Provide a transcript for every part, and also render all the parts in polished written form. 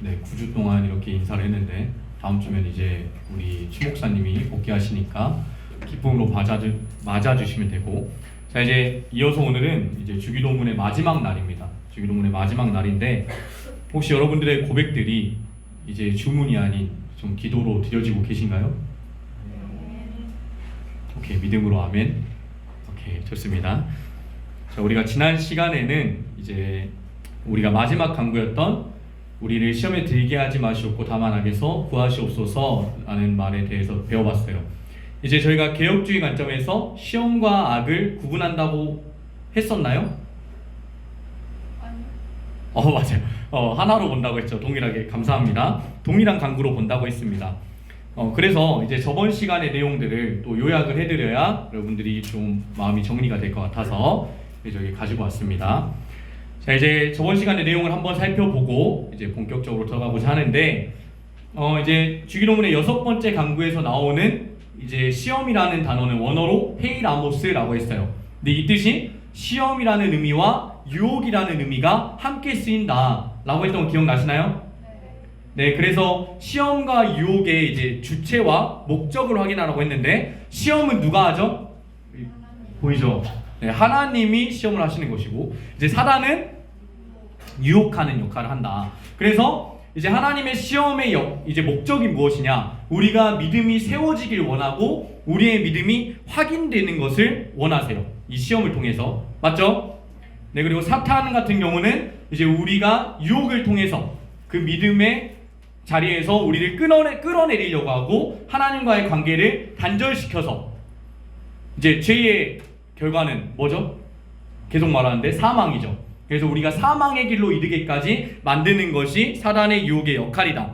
네, 9주 동안 이렇게 인사를 했는데 다음 주면 이제 우리 추 목사님이 복귀하시니까 기쁨으로 맞아주시면 되고, 자 이제 이어서 오늘은 이제 주기도문의 마지막 날입니다. 주기도문의 마지막 날인데 혹시 여러분들의 고백들이 이제 주문이 아닌 좀 기도로 드려지고 계신가요? 오케이, 믿음으로 아멘. 오케이, 좋습니다. 자, 우리가 지난 시간에는 이제 우리가 마지막 간구였던 우리를 시험에 들게 하지 마시옵고 다만 악에서 구하시옵소서라는 말에 대해서 배워봤어요. 이제 저희가 개혁주의 관점에서 시험과 악을 구분한다고 했었나요? 맞아요. 하나로 본다고 했죠. 동일하게. 감사합니다. 동일한 간구로 본다고 했습니다. 그래서 이제 저번 시간의 내용들을 또 요약을 해드려야 여러분들이 좀 마음이 정리가 될 것 같아서 저기 가지고 왔습니다. 자, 이제 저번 시간의 내용을 한번 살펴보고 이제 본격적으로 들어가고자 하는데, 이제 주기도문의 6번째 간구에서 나오는 이제 시험이라는 단어는 원어로 헤이라모스라고 했어요. 근데 이 뜻이 시험이라는 의미와 유혹이라는 의미가 함께 쓰인다라고 했던 거 기억나시나요? 네, 그래서 시험과 유혹의 이제 주체와 목적을 확인하라고 했는데, 시험은 누가 하죠? 보이죠? 네, 하나님이 시험을 하시는 것이고, 이제 사단은 유혹하는 역할을 한다. 그래서 이제 하나님의 시험의 이제 목적이 무엇이냐? 우리가 믿음이 세워지길 원하고 우리의 믿음이 확인되는 것을 원하세요. 이 시험을 통해서. 맞죠? 네, 그리고 사탄 같은 경우는 이제 우리가 유혹을 통해서 그 믿음의 자리에서 우리를 끌어내리려고 하고 하나님과의 관계를 단절시켜서 이제 죄의 결과는 뭐죠? 계속 말하는데 사망이죠. 그래서 우리가 사망의 길로 이르기까지 만드는 것이 사단의 유혹의 역할이다.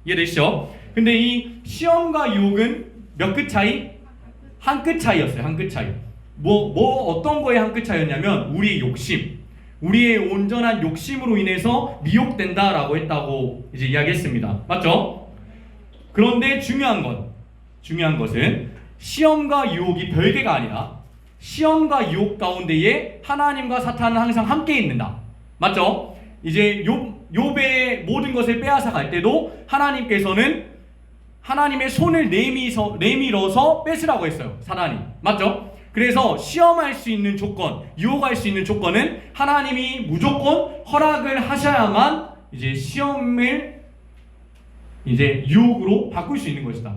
이해되시죠? 근데 이 시험과 유혹은 몇 끗 차이? 한 끗 차이였어요. 한 끗 차이. 어떤 거에 한 끗 차이였냐면 우리의 욕심, 우리의 온전한 욕심으로 인해서 미혹된다라고 했다고 이제 이야기했습니다. 맞죠? 그런데 중요한 것은 시험과 유혹이 별개가 아니라 시험과 유혹 가운데에 하나님과 사탄은 항상 함께 있는다. 맞죠? 이제 욥의 모든 것을 빼앗아 갈 때도 하나님께서는 하나님의 손을 내밀어서 뺏으라고 했어요. 사단이. 맞죠? 그래서 시험할 수 있는 조건, 유혹할 수 있는 조건은 하나님이 무조건 허락을 하셔야만 이제 시험을 이제 유혹으로 바꿀 수 있는 것이다.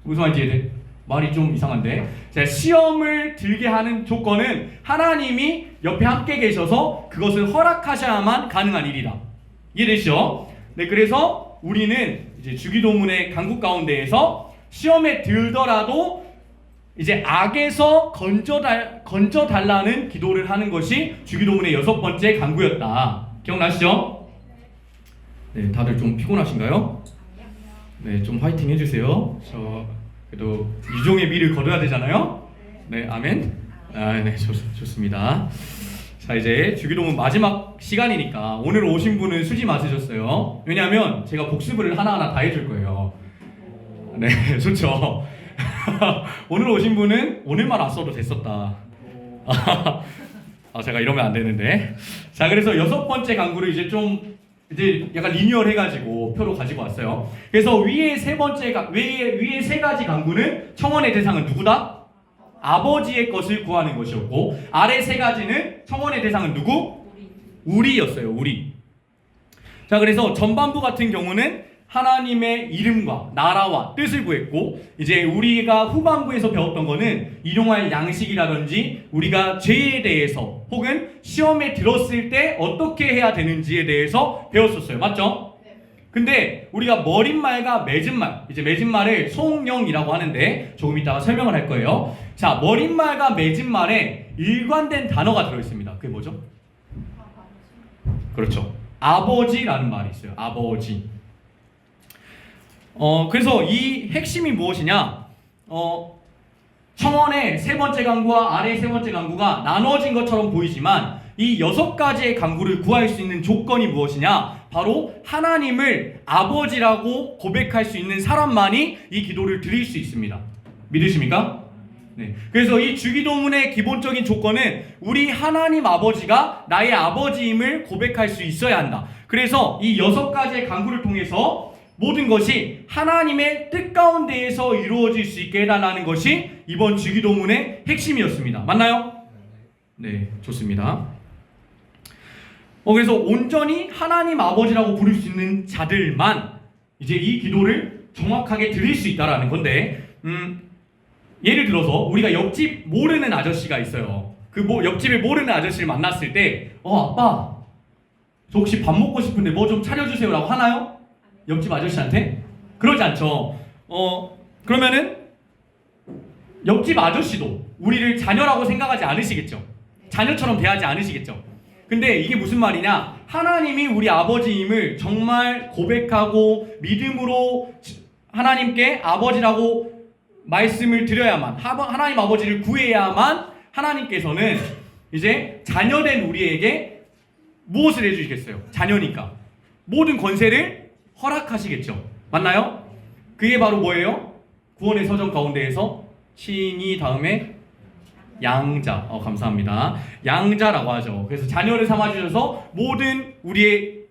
무슨 말인지 이해돼? 말이 좀 이상한데, 자, 시험을 들게 하는 조건은 하나님이 옆에 함께 계셔서 그것을 허락하셔야만 가능한 일이다. 이해되시죠? 네, 그래서 우리는 이제 주기도문의 간구 가운데에서 시험에 들더라도 이제 악에서 건져달라는 기도를 하는 것이 주기도문의 6번째 간구였다. 기억나시죠? 네, 다들 좀 피곤하신가요? 네, 좀 화이팅 해주세요. 그래도 유종의 미를 거둬야 되잖아요. 네, 아멘. 네, 좋습니다. 자, 이제 주기도문 마지막 시간이니까 오늘 오신 분은 수지 마시셨어요. 왜냐하면 제가 복습을 하나하나 다 해줄 거예요. 네, 좋죠. 오늘 오신 분은 오늘만 왔어도 됐었다. 제가 이러면 안 되는데. 자, 그래서 6번째 간구를 이제 약간 리뉴얼 해가지고 표로 가지고 왔어요. 그래서 위에 세 가지 간구는 청원의 대상은 누구다? 아버지의 것을 구하는 것이었고, 아래 세 가지는 청원의 대상은 누구? 우리였어요. 우리. 자, 그래서 전반부 같은 경우는 하나님의 이름과 나라와 뜻을 구했고, 이제 우리가 후반부에서 배웠던 거는 일용할 양식이라든지 우리가 죄에 대해서 혹은 시험에 들었을 때 어떻게 해야 되는지에 대해서 배웠었어요. 맞죠? 근데 우리가 머릿말과 맺은말, 이제 맺은말을 송영이라고 하는데 조금 이따가 설명을 할 거예요. 자, 머릿말과 맺은말에 일관된 단어가 들어있습니다. 그게 뭐죠? 그렇죠. 아버지라는 말이 있어요. 아버지. 그래서 이 핵심이 무엇이냐? 청원의 세 번째 간구와 아래의 세 번째 간구가 나눠진 것처럼 보이지만 이 6가지의 간구를 구할 수 있는 조건이 무엇이냐? 바로 하나님을 아버지라고 고백할 수 있는 사람만이 이 기도를 드릴 수 있습니다. 믿으십니까? 네. 그래서 이 주기도문의 기본적인 조건은 우리 하나님 아버지가 나의 아버지임을 고백할 수 있어야 한다. 그래서 이 6가지의 간구를 통해서 모든 것이 하나님의 뜻 가운데에서 이루어질 수 있게 해달라는 것이 이번 주기도문의 핵심이었습니다. 맞나요? 네, 좋습니다. 그래서 온전히 하나님 아버지라고 부를 수 있는 자들만 이제 이 기도를 정확하게 드릴 수 있다라는 건데, 예를 들어서 우리가 옆집 모르는 아저씨가 있어요. 그 옆집에 모르는 아저씨를 만났을 때, 아빠, 저 혹시 밥 먹고 싶은데 뭐 좀 차려주세요라고 하나요? 옆집 아저씨한테? 그러지 않죠. 그러면은 옆집 아저씨도 우리를 자녀라고 생각하지 않으시겠죠. 자녀처럼 대하지 않으시겠죠. 근데 이게 무슨 말이냐? 하나님이 우리 아버지임을 정말 고백하고 믿음으로 하나님께 아버지라고 말씀을 드려야만, 하나님 아버지를 구해야만 하나님께서는 이제 자녀된 우리에게 무엇을 해주시겠어요? 자녀니까 모든 권세를 허락하시겠죠. 맞나요? 그게 바로 뭐예요? 구원의 서정 가운데에서 신이 다음에 양자, 감사합니다. 양자라고 하죠. 그래서 자녀를 삼아주셔서 모든 우리의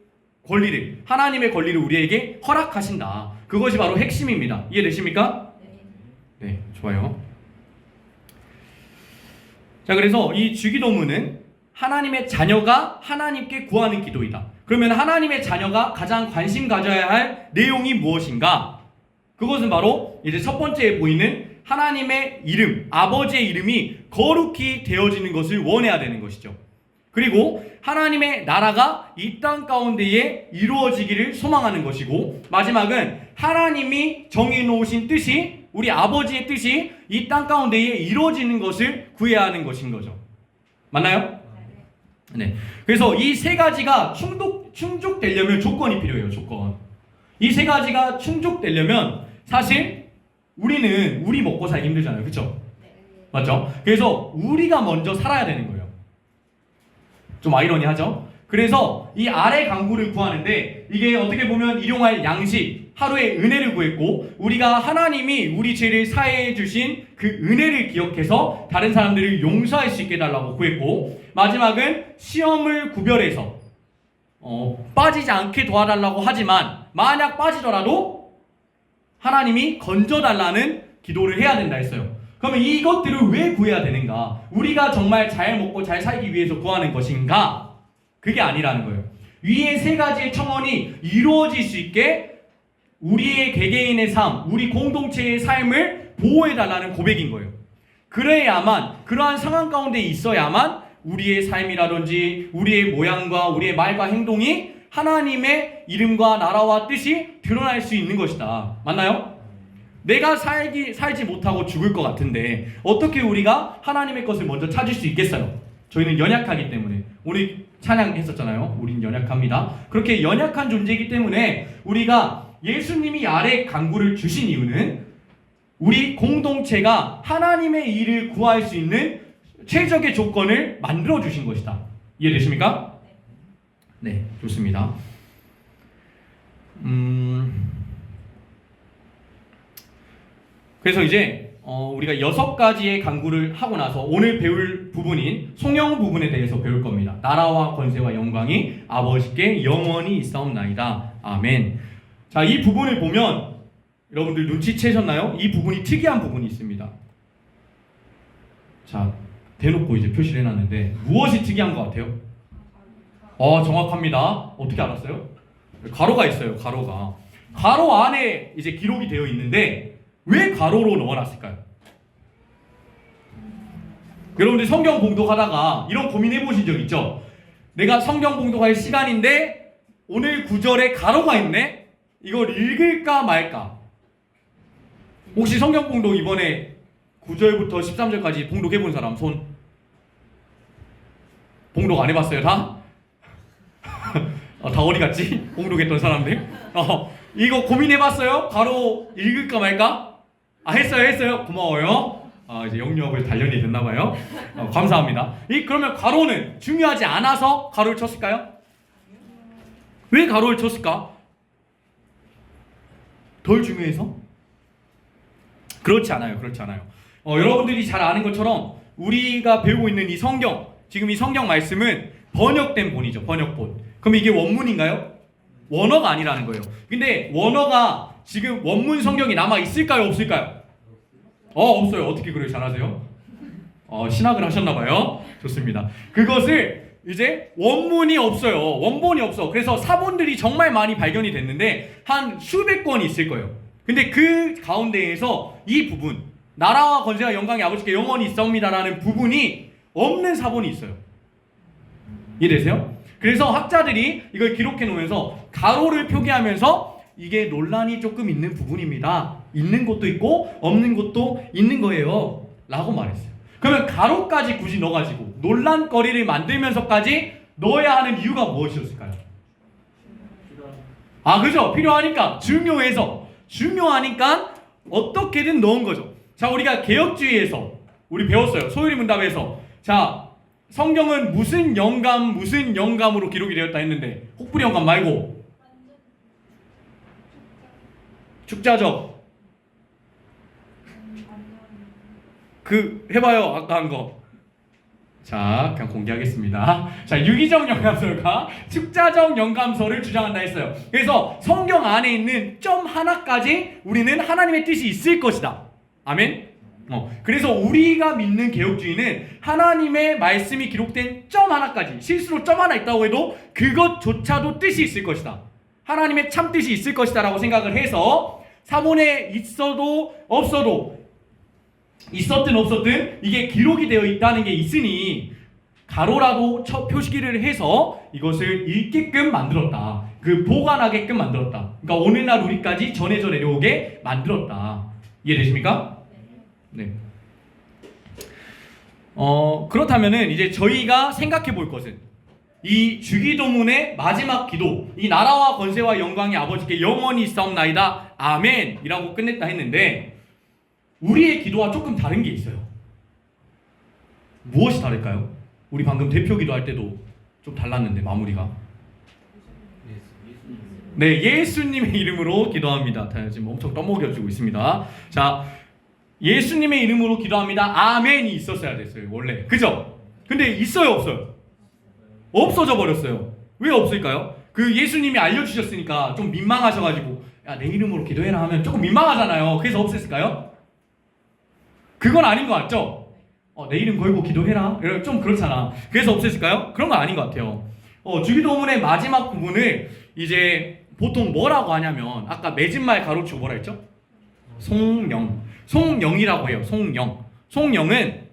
권리를, 하나님의 권리를 우리에게 허락하신다. 그것이 바로 핵심입니다. 이해되십니까? 네, 좋아요. 자, 그래서 이 주기도문은 하나님의 자녀가 하나님께 구하는 기도이다. 그러면 하나님의 자녀가 가장 관심 가져야 할 내용이 무엇인가? 그것은 바로 이제 첫 번째에 보이는 하나님의 이름, 아버지의 이름이 거룩히 되어지는 것을 원해야 되는 것이죠. 그리고 하나님의 나라가 이 땅 가운데에 이루어지기를 소망하는 것이고, 마지막은 하나님이 정해놓으신 뜻이, 우리 아버지의 뜻이 이 땅 가운데에 이루어지는 것을 구해야 하는 것인 거죠. 맞나요? 네. 그래서 이 세 가지가 충족되려면 조건이 필요해요. 조건. 이 세 가지가 충족되려면 사실 우리 먹고 살기 힘들잖아요. 그렇죠? 맞죠? 그래서 우리가 먼저 살아야 되는 거예요. 좀 아이러니하죠? 그래서 이 아래 강구를 구하는데, 이게 어떻게 보면 일용할 양식, 하루의 은혜를 구했고, 우리가 하나님이 우리 죄를 사해해 주신 그 은혜를 기억해서 다른 사람들을 용서할 수 있게 해달라고 구했고, 마지막은 시험을 구별해서 빠지지 않게 도와달라고 하지만 만약 빠지더라도 하나님이 건져달라는 기도를 해야 된다 했어요. 그러면 이것들을 왜 구해야 되는가? 우리가 정말 잘 먹고 잘 살기 위해서 구하는 것인가? 그게 아니라는 거예요. 위의 세 가지의 청원이 이루어질 수 있게 우리의 개개인의 삶, 우리 공동체의 삶을 보호해달라는 고백인 거예요. 그래야만, 그러한 상황 가운데 있어야만 우리의 삶이라든지 우리의 모양과 우리의 말과 행동이 하나님의 이름과 나라와 뜻이 드러날 수 있는 것이다. 맞나요? 내가 살지 못하고 죽을 것 같은데 어떻게 우리가 하나님의 것을 먼저 찾을 수 있겠어요? 저희는 연약하기 때문에. 오늘 찬양했었잖아요. 우린 연약합니다. 그렇게 연약한 존재이기 때문에 우리가 예수님이 아래 간구를 주신 이유는 우리 공동체가 하나님의 일을 구할 수 있는 최적의 조건을 만들어 주신 것이다. 이해되십니까? 네, 좋습니다. 그래서 이제 우리가 6가지의 간구를 하고 나서 오늘 배울 부분인 송영 부분에 대해서 배울 겁니다. 나라와 권세와 영광이 아버지께 영원히 있사옵나이다. 아멘. 자, 이 부분을 보면 여러분들 눈치채셨나요? 이 부분이 특이한 부분이 있습니다. 자, 대놓고 이제 표시를 해놨는데 무엇이 특이한 것 같아요? 정확합니다. 어떻게 알았어요? 가로가 있어요. 가로가. 가로 안에 이제 기록이 되어 있는데 왜 가로로 넣어놨을까요? 여러분들 성경 봉독하다가 이런 고민해 보신 적 있죠? 내가 성경 봉독할 시간인데 오늘 구절에 가로가 있네? 이걸 읽을까 말까? 혹시 성경 봉독 이번에 9절부터 13절까지 봉독해 본 사람 손? 봉독 안 해봤어요 다? 다 어디 갔지? 봉독했던 사람들? 이거 고민해봤어요? 가로 읽을까 말까? 했어요. 고마워요. 이제 영유업을 단련이 됐나봐요. 감사합니다. 그러면 가로는 중요하지 않아서 가로를 쳤을까요? 왜 가로를 쳤을까? 덜 중요해서? 그렇지 않아요. 여러분들이 잘 아는 것처럼 우리가 배우고 있는 이 성경, 지금 이 성경 말씀은 번역된 본이죠. 번역본. 그럼 이게 원문인가요? 원어가 아니라는 거예요. 근데 원어가 지금 원문 성경이 남아 있을까요? 없을까요? 없어요. 어떻게 그렇게 잘하세요? 신학을 하셨나봐요. 좋습니다. 그것을 이제 원문이 없어요. 원본이 없어. 그래서 사본들이 정말 많이 발견이 됐는데 한 수백 권이 있을 거예요. 근데 그 가운데에서 이 부분, 나라와 권세와 영광이 아버지께 영원히 있사옵니다라는 부분이 없는 사본이 있어요. 이해되세요? 그래서 학자들이 이걸 기록해 놓으면서 가로를 표기하면서 이게 논란이 조금 있는 부분입니다. 있는 것도 있고 없는 것도 있는 거예요. 라고 말했어요. 그러면 가로까지 굳이 넣어가지고 논란거리를 만들면서까지 넣어야 하는 이유가 무엇이었을까요? 그죠? 필요하니까. 중요하니까 어떻게든 넣은 거죠. 자, 우리가 개역주의에서 우리 배웠어요. 소요리 문답에서. 자, 성경은 무슨 영감으로 기록이 되었다 했는데 혹부리 영감 말고 축자적 해봐요. 아까 한 거. 자, 그냥 공개하겠습니다. 자, 유기적 영감설과 축자적 영감설을 주장한다 했어요. 그래서 성경 안에 있는 점 하나까지 우리는 하나님의 뜻이 있을 것이다. 아멘? 그래서 우리가 믿는 개혁주의는 하나님의 말씀이 기록된 점 하나까지, 실수로 점 하나 있다고 해도 그것조차도 뜻이 있을 것이다. 하나님의 참 뜻이 있을 것이다 라고 생각을 해서 사본에 있어도 없어도, 있었든 없었든 이게 기록이 되어 있다는 게 있으니 가로라도 표시기를 해서 이것을 읽게끔 만들었다. 보관하게끔 만들었다. 그러니까 오늘날 우리까지 전해져 내려오게 만들었다. 이해되십니까? 네. 그렇다면은 이제 저희가 생각해 볼 것은 이 주기도문의 마지막 기도, 이 나라와 권세와 영광이 아버지께 영원히 있사옵나이다 아멘 이라고 끝냈다 했는데 우리의 기도와 조금 다른 게 있어요. 무엇이 다를까요? 우리 방금 대표 기도할 때도 좀 달랐는데 마무리가. 네, 예수님의 이름으로 기도합니다. 지금 엄청 떠먹여주고 있습니다. 자, 예수님의 이름으로 기도합니다. 아멘이 있었어야 됐어요. 원래. 그죠? 근데 있어요, 없어요? 없어져 버렸어요. 왜 없을까요? 예수님이 알려주셨으니까 좀 민망하셔가지고 야, 내 이름으로 기도해라 하면 조금 민망하잖아요. 그래서 없앴을까요? 그건 아닌 것 같죠? 내 이름 걸고 기도해라. 좀 그렇잖아. 그래서 없앴을까요? 그런 건 아닌 것 같아요. 주기도문의 마지막 부분을 이제 보통 뭐라고 하냐면 아까 맺은말 가로치고 뭐라 했죠? 송영이라고 해요. 송영은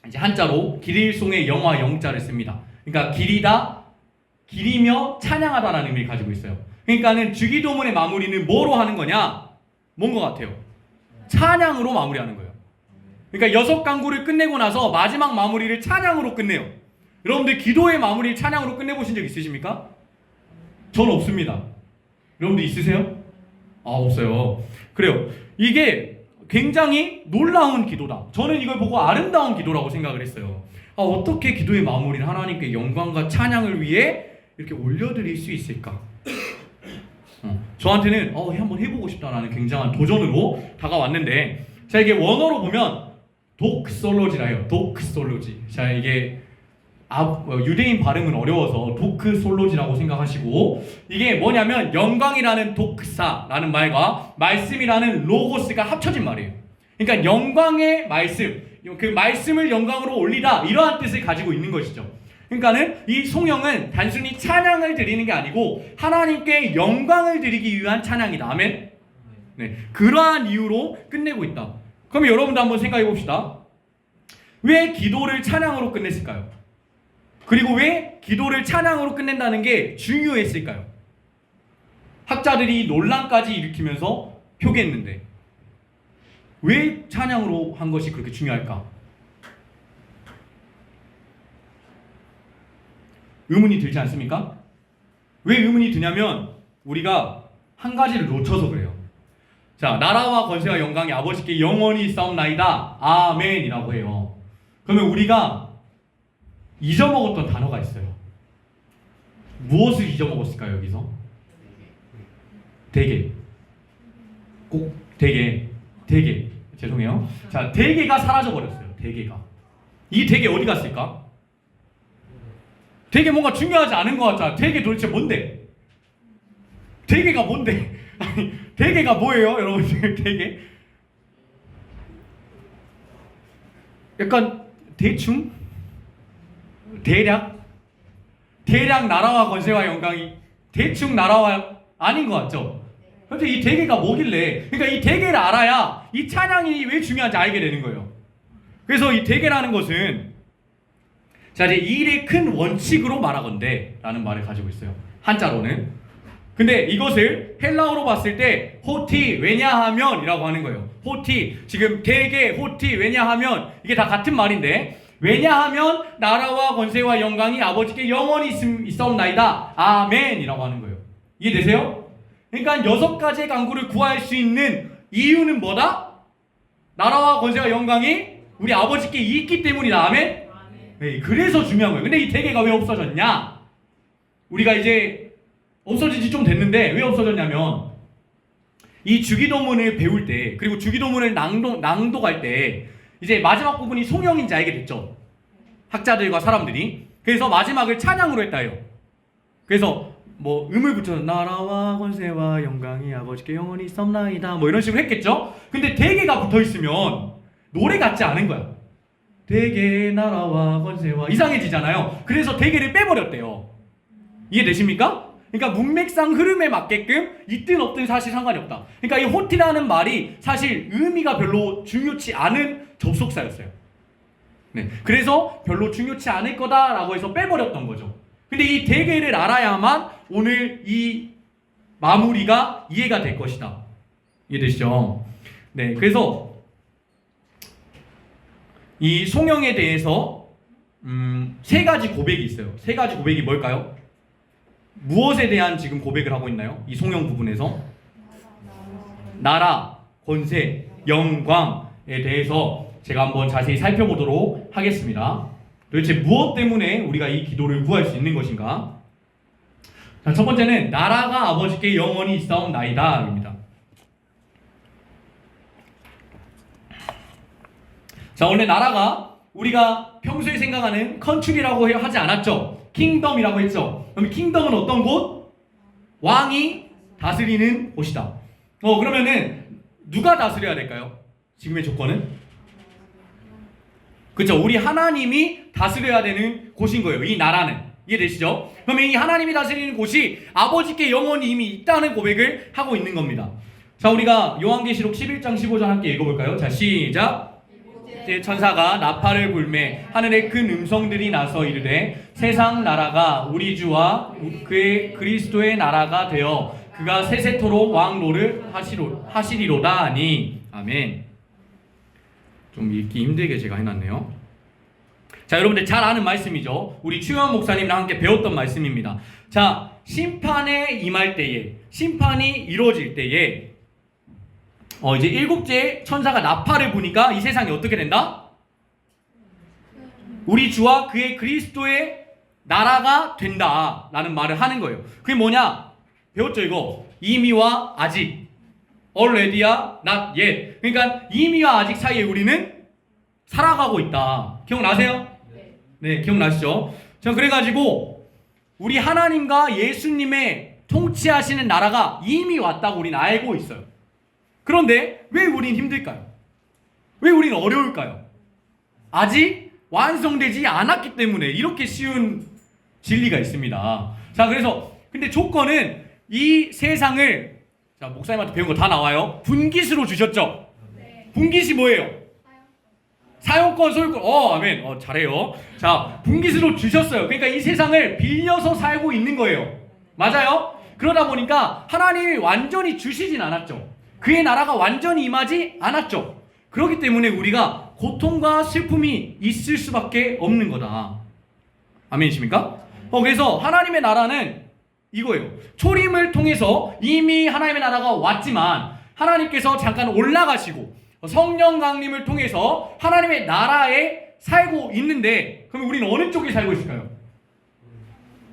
이제 한자로 기릴송의 영화 영자를 씁니다. 그러니까 기리며 찬양하다라는 의미를 가지고 있어요. 그러니까는 주기도문의 마무리는 뭐로 하는 거냐? 뭔 것 같아요? 찬양으로 마무리하는 거예요. 그러니까 6강구를 끝내고 나서 마지막 마무리를 찬양으로 끝내요. 여러분들 기도의 마무리를 찬양으로 끝내보신 적 있으십니까? 전 없습니다. 여러분들 있으세요? 없어요. 그래요. 이게 굉장히 놀라운 기도다. 저는 이걸 보고 아름다운 기도라고 생각을 했어요. 어떻게 기도의 마무리를 하나님께 영광과 찬양을 위해 이렇게 올려드릴 수 있을까? 저한테는 한번 해보고 싶다라는 굉장한 도전으로 다가왔는데, 자, 이게 원어로 보면 독솔로지라 해요. 독솔로지. 자, 이게 유대인 발음은 어려워서 도크솔로지라고 생각하시고, 이게 뭐냐면 영광이라는 독사라는 말과 말씀이라는 로고스가 합쳐진 말이에요. 그러니까 영광의 말씀, 그 말씀을 영광으로 올리다, 이러한 뜻을 가지고 있는 것이죠. 그러니까는 이 송영은 단순히 찬양을 드리는 게 아니고 하나님께 영광을 드리기 위한 찬양이다. 아멘. 네, 그러한 이유로 끝내고 있다. 그럼 여러분도 한번 생각해 봅시다. 왜 기도를 찬양으로 끝냈을까요? 그리고 왜 기도를 찬양으로 끝낸다는 게 중요했을까요? 학자들이 논란까지 일으키면서 표기했는데 왜 찬양으로 한 것이 그렇게 중요할까? 의문이 들지 않습니까? 왜 의문이 드냐면 우리가 한 가지를 놓쳐서 그래요. 자, 나라와 권세와 영광이 아버지께 영원히 있사옵나이다 아멘이라고 해요. 그러면 우리가 잊어먹었던 단어가 있어요. 무엇을 잊어먹었을까요? 여기서? 대개. 꼭 대개. 죄송해요. 자, 대개가 사라져버렸어요. 대개가. 이 대개 어디 갔을까? 되게 뭔가 중요하지 않은 것 같잖아. 되게 도대체 뭔데? 되게가 뭔데? 아니, 되게가 뭐예요, 여러분들? 되게 약간 대충, 대략 나라와 권세와 영광이 대충 나라와 아닌 것 같죠? 근데 이 대개가 뭐길래? 그러니까 이 대개를 알아야 이 찬양이 왜 중요한지 알게 되는 거예요. 그래서 이 대개라는 것은 자 이제 이 일의 큰 원칙으로 말하건대 라는 말을 가지고 있어요. 한자로는. 근데 이것을 헬라어로 봤을 때 호티 왜냐하면 이라고 하는 거예요. 호티 지금 대개 호티 왜냐하면 이게 다 같은 말인데 왜냐하면 나라와 권세와 영광이 아버지께 영원히 있사옵나이다 아멘 이라고 하는 거예요. 이해되세요? 그러니까 6가지의 간구를 구할 수 있는 이유는 뭐다? 나라와 권세와 영광이 우리 아버지께 있기 때문이다. 아멘? 네, 그래서 중요한 거예요. 근데 이 대개가 왜 없어졌냐? 우리가 이제 없어진 지 좀 됐는데 왜 없어졌냐면 이 주기도문을 배울 때 그리고 주기도문을 낭독할 때 이제 마지막 부분이 송영인지 알게 됐죠. 학자들과 사람들이. 그래서 마지막을 찬양으로 했다 해요. 그래서 뭐 음을 붙여서 나라와 권세와 영광이 아버지께 영원히 있사옵나이다 뭐 이런 식으로 했겠죠. 근데 대개가 붙어있으면 노래 같지 않은 거야. 대개 나라와 권세와 이상해지잖아요. 그래서 대개를 빼버렸대요. 이해되십니까? 그러니까 문맥상 흐름에 맞게끔 있든 없든 사실 상관이 없다. 그러니까 이 호티라는 말이 사실 의미가 별로 중요치 않은 접속사였어요. 네, 그래서 별로 중요치 않을 거다라고 해서 빼버렸던 거죠. 근데 이 대개를 알아야만 오늘 이 마무리가 이해가 될 것이다. 이해되시죠? 네, 그래서 이 송영에 대해서 3가지 고백이 있어요. 3가지 고백이 뭘까요? 무엇에 대한 지금 고백을 하고 있나요? 이 송영 부분에서 나라, 권세, 영광에 대해서 제가 한번 자세히 살펴보도록 하겠습니다. 도대체 무엇 때문에 우리가 이 기도를 구할 수 있는 것인가? 자, 첫 번째는 나라가 아버지께 영원히 있사옵나이다 입니다. 자, 원래 나라가 우리가 평소에 생각하는 컨트리라고 하지 않았죠? 킹덤이라고 했죠. 그럼 킹덤은 어떤 곳? 왕이 다스리는 곳이다. 그러면은 누가 다스려야 될까요? 지금의 조건은? 그렇죠. 우리 하나님이 다스려야 되는 곳인 거예요. 이 나라는. 이해되시죠? 그러면 이 하나님이 다스리는 곳이 아버지께 영원히 이미 있다는 고백을 하고 있는 겁니다. 자, 우리가 요한계시록 11장 15절 함께 읽어볼까요? 자, 시작. 천사가 나팔을 불매 하늘에 큰 음성들이 나서 이르되 세상 나라가 우리 주와 그의 그리스도의 나라가 되어 그가 세세토록 왕노를 하시리로다 하니 아멘. 좀 읽기 힘들게 제가 해놨네요. 자, 여러분들 잘 아는 말씀이죠. 우리 추현 목사님이랑 함께 배웠던 말씀입니다. 자, 심판에 임할 때에 심판이 이루어질 때에 이제 7째 천사가 나팔을 부니까 이 세상이 어떻게 된다? 우리 주와 그의 그리스도의 나라가 된다 라는 말을 하는 거예요. 그게 뭐냐? 배웠죠 이거? 이미와 아직, already야 not yet. 그러니까 이미와 아직 사이에 우리는 살아가고 있다. 기억나세요? 네, 기억나시죠? 자, 그래가지고 우리 하나님과 예수님의 통치하시는 나라가 이미 왔다고 우리는 알고 있어요. 그런데 왜 우린 힘들까요? 왜 우린 어려울까요? 아직 완성되지 않았기 때문에 이렇게 쉬운 진리가 있습니다. 자, 그래서 근데 조건은 이 세상을, 자, 목사님한테 배운 거 다 나와요. 분깃으로 주셨죠? 분깃이 뭐예요? 사용권, 소유권. 아멘. 잘해요. 자, 분깃으로 주셨어요. 그러니까 이 세상을 빌려서 살고 있는 거예요. 맞아요? 그러다 보니까 하나님이 완전히 주시진 않았죠. 그의 나라가 완전히 임하지 않았죠. 그렇기 때문에 우리가 고통과 슬픔이 있을 수밖에 없는 거다. 아멘이십니까? 그래서 하나님의 나라는 이거예요. 초림을 통해서 이미 하나님의 나라가 왔지만 하나님께서 잠깐 올라가시고 성령 강림을 통해서 하나님의 나라에 살고 있는데, 그럼 우리는 어느 쪽에 살고 있을까요?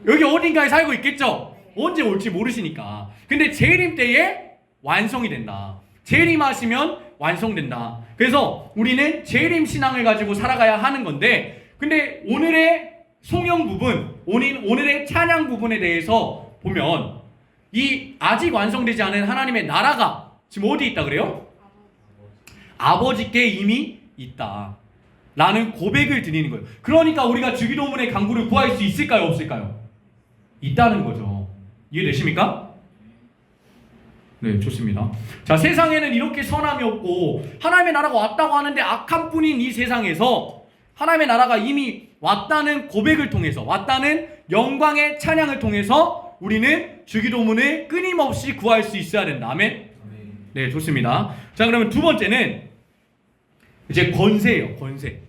여기 어딘가에 살고 있겠죠? 언제 올지 모르시니까. 근데 재림 때에 완성이 된다. 재림하시면 완성된다. 그래서 우리는 재림 신앙을 가지고 살아가야 하는 건데, 근데 오늘의 송영 부분, 오늘의 찬양 부분에 대해서 보면 이 아직 완성되지 않은 하나님의 나라가 지금 어디 있다 그래요? 아버지께 이미 있다 라는 고백을 드리는 거예요. 그러니까 우리가 주기도문의 간구를 구할 수 있을까요? 없을까요? 있다는 거죠. 이해되십니까? 네, 좋습니다. 자, 세상에는 이렇게 선함이 없고 하나님의 나라가 왔다고 하는데 악한 뿐인 이 세상에서 하나님의 나라가 이미 왔다는 고백을 통해서, 왔다는 영광의 찬양을 통해서 우리는 주기도문을 끊임없이 구할 수 있어야 된다. 아멘? 네, 좋습니다. 자, 그러면 두 번째는 이제 권세예요. 권세.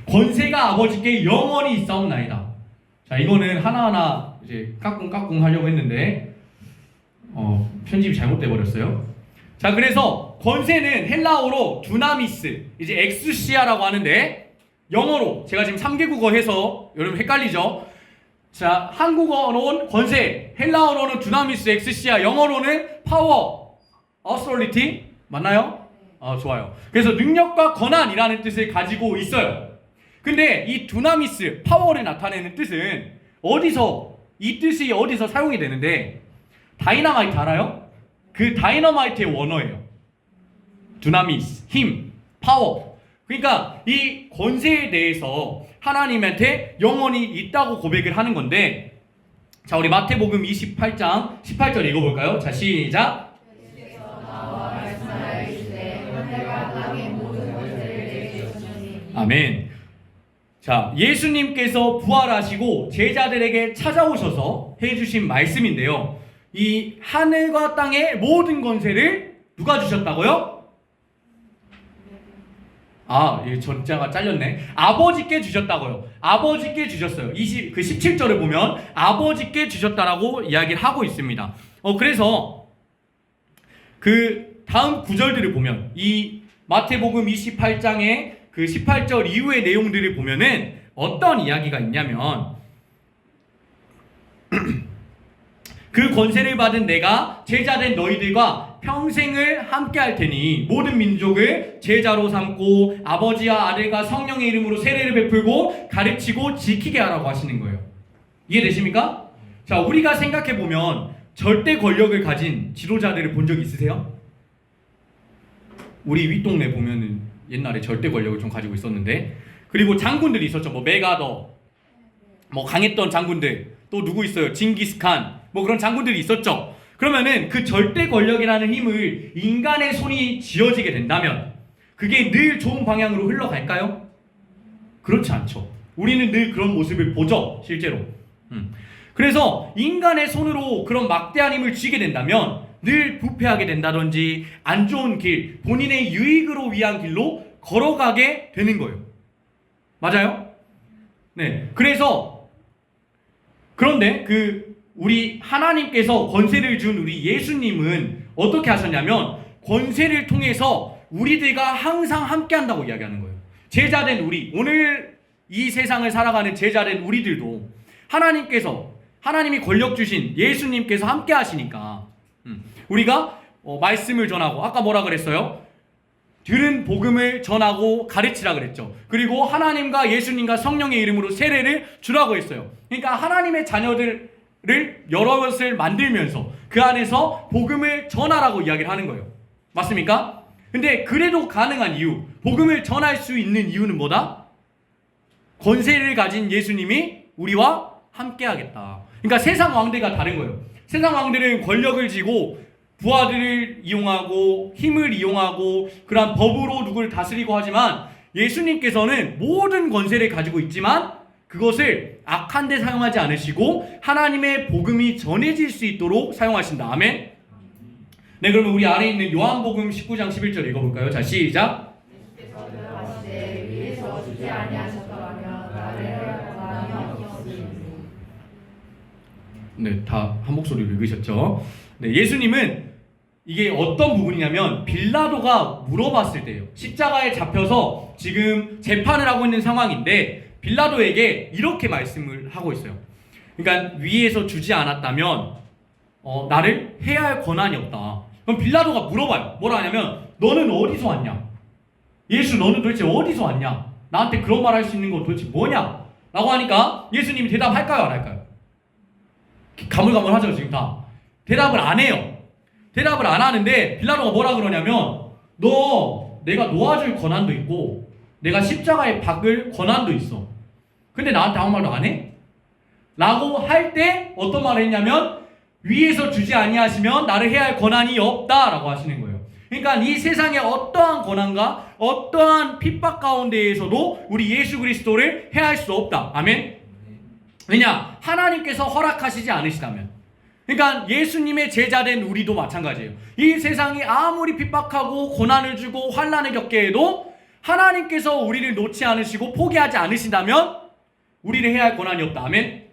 권세가 아버지께 영원히 있사옵나이다. 자, 이거는 하나하나 이제 까꿍 하려고 했는데 편집이 잘못돼 버렸어요. 자, 그래서 권세는 헬라어로 두나미스, 이제 엑수시아라고 하는데 영어로 제가 지금 3개국어 해서 여러분 헷갈리죠? 자, 한국어로는 권세, 헬라어로는 두나미스, 엑스시아, 영어로는 파워, 어소리티 맞나요? 좋아요. 그래서 능력과 권한이라는 뜻을 가지고 있어요. 근데 이 두나미스, 파워를 나타내는 뜻은 이 뜻이 어디서 사용이 되는데 다이너마이트 알아요? 그 다이너마이트의 원어예요. 두나미스, 힘, 파워. 그러니까 이 권세에 대해서 하나님한테 영원히 있다고 고백을 하는 건데, 자, 우리 마태복음 28장 18절 읽어볼까요? 자, 시작. 아멘. 자, 예수님께서 부활하시고 제자들에게 찾아오셔서 해주신 말씀인데요, 이 하늘과 땅의 모든 권세를 누가 주셨다고요? 이 전자가 잘렸네. 아버지께 주셨다고요. 아버지께 주셨어요. 17절을 보면 아버지께 주셨다라고 이야기를 하고 있습니다. 그래서 그 다음 구절들을 보면 이 마태복음 28장의 그 18절 이후의 내용들을 보면은 어떤 이야기가 있냐면 그 권세를 받은 내가 제자된 너희들과 평생을 함께 할 테니 모든 민족을 제자로 삼고 아버지와 아들과 성령의 이름으로 세례를 베풀고 가르치고 지키게 하라고 하시는 거예요. 이해되십니까? 자, 우리가 생각해 보면 절대 권력을 가진 지도자들을 본 적 있으세요? 우리 윗동네 보면은 옛날에 절대 권력을 좀 가지고 있었는데, 그리고 장군들이 있었죠. 뭐 메가더, 뭐 강했던 장군들, 또 누구 있어요? 징기스칸, 뭐 그런 장군들이 있었죠. 그러면은 그 절대 권력이라는 힘을 인간의 손이 쥐어지게 된다면 그게 늘 좋은 방향으로 흘러갈까요? 그렇지 않죠. 우리는 늘 그런 모습을 보죠, 실제로. 그래서 인간의 손으로 그런 막대한 힘을 쥐게 된다면 늘 부패하게 된다든지 안 좋은 길, 본인의 유익으로 위한 길로 걸어가게 되는 거예요. 맞아요? 네. 그런데 우리 하나님께서 권세를 준 우리 예수님은 어떻게 하셨냐면 권세를 통해서 우리들과 항상 함께 한다고 이야기하는 거예요. 제자된 우리, 오늘 이 세상을 살아가는 제자된 우리들도 하나님이 권력 주신 예수님께서 함께 하시니까 우리가 말씀을 전하고, 아까 뭐라 그랬어요? 들은 복음을 전하고 가르치라 그랬죠. 그리고 하나님과 예수님과 성령의 이름으로 세례를 주라고 했어요. 그러니까 하나님의 자녀들을 여러 것을 만들면서 그 안에서 복음을 전하라고 이야기를 하는 거예요. 맞습니까? 근데 그래도 가능한 이유, 복음을 전할 수 있는 이유는 뭐다? 권세를 가진 예수님이 우리와 함께 하겠다. 그러니까 세상 왕들과 다른 거예요. 세상 왕들은 권력을 쥐고 부하들을 이용하고 힘을 이용하고 그러한 법으로 누구를 다스리고 하지만 예수님께서는 모든 권세를 가지고 있지만 그것을 악한 데 사용하지 않으시고 하나님의 복음이 전해질 수 있도록 사용하신다. 아멘. 네, 그러면 우리 아래에 있는 요한복음 19장 11절 읽어볼까요? 자, 시작. 네, 다 한 목소리로 읽으셨죠? 네, 예수님은 이게 어떤 부분이냐면 빌라도가 물어봤을 때예요. 십자가에 잡혀서 지금 재판을 하고 있는 상황인데 빌라도에게 이렇게 말씀을 하고 있어요. 그러니까 위에서 주지 않았다면 나를 해야 할 권한이 없다. 그럼 빌라도가 물어봐요. 뭐라 하냐면 너는 어디서 왔냐? 예수, 너는 도대체 어디서 왔냐? 나한테 그런 말 할 수 있는 건 도대체 뭐냐? 라고 하니까 예수님이 대답할까요, 안 할까요? 가물가물하죠, 지금 다. 대답을 안 해요. 대답을 안 하는데 빌라도가 뭐라 그러냐면, 너 내가 놓아줄 권한도 있고 내가 십자가에 박을 권한도 있어. 근데 나한테 아무 말도 안 해? 라고 할 때 어떤 말을 했냐면, 위에서 주지 아니하시면 나를 해야 할 권한이 없다라고 하시는 거예요. 그러니까 이 세상의 어떠한 권한과 어떠한 핍박 가운데에서도 우리 예수 그리스도를 해할 수 없다. 아멘. 왜냐? 하나님께서 허락하시지 않으시다면. 그러니까 예수님의 제자된 우리도 마찬가지예요. 이 세상이 아무리 핍박하고 고난을 주고 환난을 겪게 해도 하나님께서 우리를 놓지 않으시고 포기하지 않으신다면 우리를 해야 할 권한이 없다. 아멘.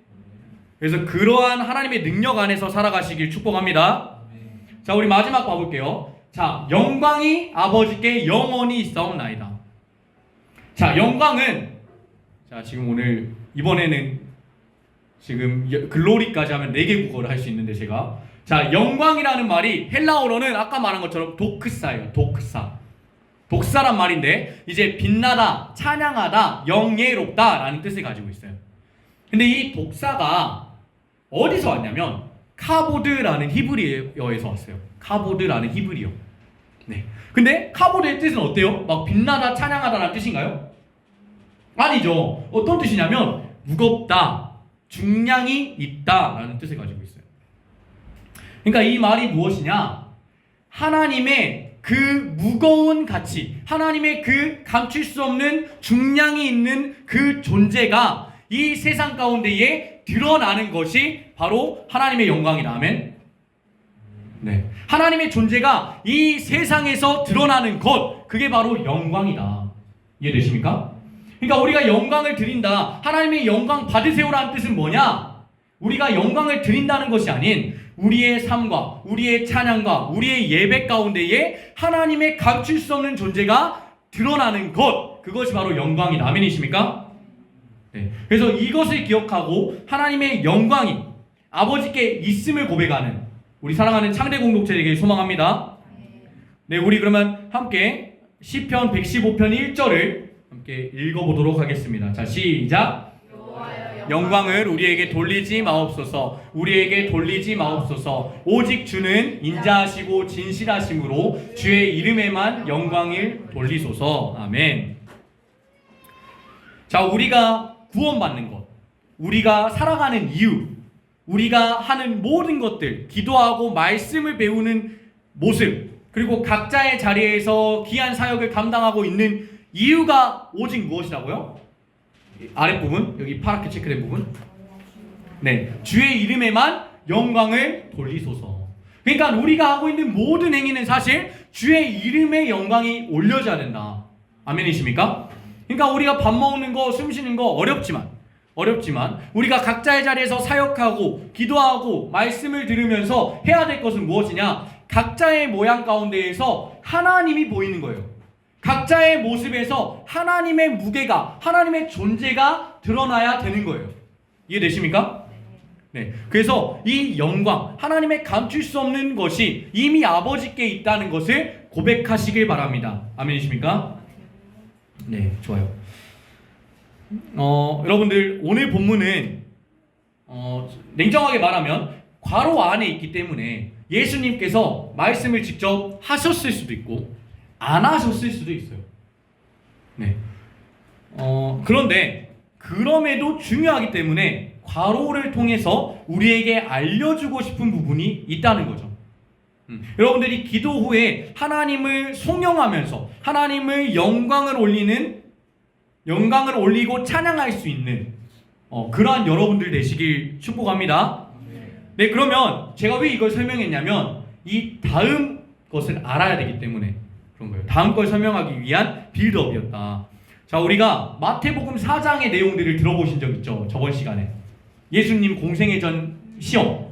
그래서 그러한 하나님의 능력 안에서 살아가시길 축복합니다. 자, 우리 마지막 봐볼게요. 자, 영광이 아버지께 영원히 있사옵나이다. 자, 영광은, 자, 지금 오늘 이번에는 지금 글로리까지 하면 4개 국어를 할 수 있는데 제가, 자, 영광이라는 말이 헬라어로는 아까 말한 것처럼 도크사예요. 독사란 말인데 이제 빛나다, 찬양하다, 영예롭다 라는 뜻을 가지고 있어요. 근데 이 독사가 어디서 왔냐면 카보드라는 히브리어에서 왔어요. 카보드라는 히브리어. 네. 근데 카보드의 뜻은 어때요? 막 빛나다, 찬양하다라는 뜻인가요? 아니죠. 어떤 뜻이냐면 무겁다, 중량이 있다라는 뜻을 가지고 있어요. 그러니까 이 말이 무엇이냐? 하나님의 그 무거운 가치, 하나님의 그 감출 수 없는 중량이 있는 그 존재가 이 세상 가운데에 드러나는 것이 바로 하나님의 영광이다. 아멘. 네. 하나님의 존재가 이 세상에서 드러나는 것, 그게 바로 영광이다. 이해되십니까? 그러니까 우리가 영광을 드린다, 하나님의 영광 받으세요라는 뜻은 뭐냐? 우리가 영광을 드린다는 것이 아닌 우리의 삶과 우리의 찬양과 우리의 예배 가운데에 하나님의 감출 수 없는 존재가 드러나는 것, 그것이 바로 영광이다. 아멘이십니까? 네. 그래서 이것을 기억하고 하나님의 영광이 아버지께 있음을 고백하는 우리 사랑하는 창대 공동체에게 소망합니다. 네, 우리 그러면 함께 시편 115편 1절을 함께 읽어보도록 하겠습니다. 자, 시작. 영광을 우리에게 돌리지 마옵소서. 우리에게 돌리지 마옵소서. 오직 주는 인자하시고 진실하심으로 주의 이름에만 영광을 돌리소서. 아멘. 자, 우리가 구원받는 것, 우리가 살아가는 이유, 우리가 하는 모든 것들, 기도하고 말씀을 배우는 모습, 그리고 각자의 자리에서 귀한 사역을 감당하고 있는 이유가 오직 무엇이라고요? 아랫부분, 여기 파랗게 체크된 부분. 네, 주의 이름에만 영광을 돌리소서. 그러니까 우리가 하고 있는 모든 행위는 사실 주의 이름의 영광이 올려져야 된다. 아멘이십니까? 그러니까 우리가 밥 먹는 거, 숨 쉬는 거 어렵지만 우리가 각자의 자리에서 사역하고 기도하고 말씀을 들으면서 해야 될 것은 무엇이냐? 각자의 모양 가운데에서 하나님이 보이는 거예요. 각자의 모습에서 하나님의 무게가, 하나님의 존재가 드러나야 되는 거예요. 이해되십니까? 네. 그래서 이 영광, 하나님의 감출 수 없는 것이 이미 아버지께 있다는 것을 고백하시길 바랍니다. 아멘이십니까? 네, 좋아요. 여러분들 오늘 본문은 냉정하게 말하면 괄호 안에 있기 때문에 예수님께서 말씀을 직접 하셨을 수도 있고 안 하셨을 수도 있어요. 네. 그런데 그럼에도 중요하기 때문에 괄호를 통해서 우리에게 알려주고 싶은 부분이 있다는 거죠. 여러분들이 기도 후에 하나님을 송영하면서 하나님을 영광을 올리고 찬양할 수 있는 그러한 여러분들 되시길 축복합니다. 네, 그러면 제가 왜 이걸 설명했냐면 이 다음 것을 알아야 되기 때문에 그런 거예요. 다음 걸 설명하기 위한 빌드업이었다. 자, 우리가 마태복음 4장의 내용들을 들어보신 적 있죠? 저번 시간에 예수님 공생애전 시험.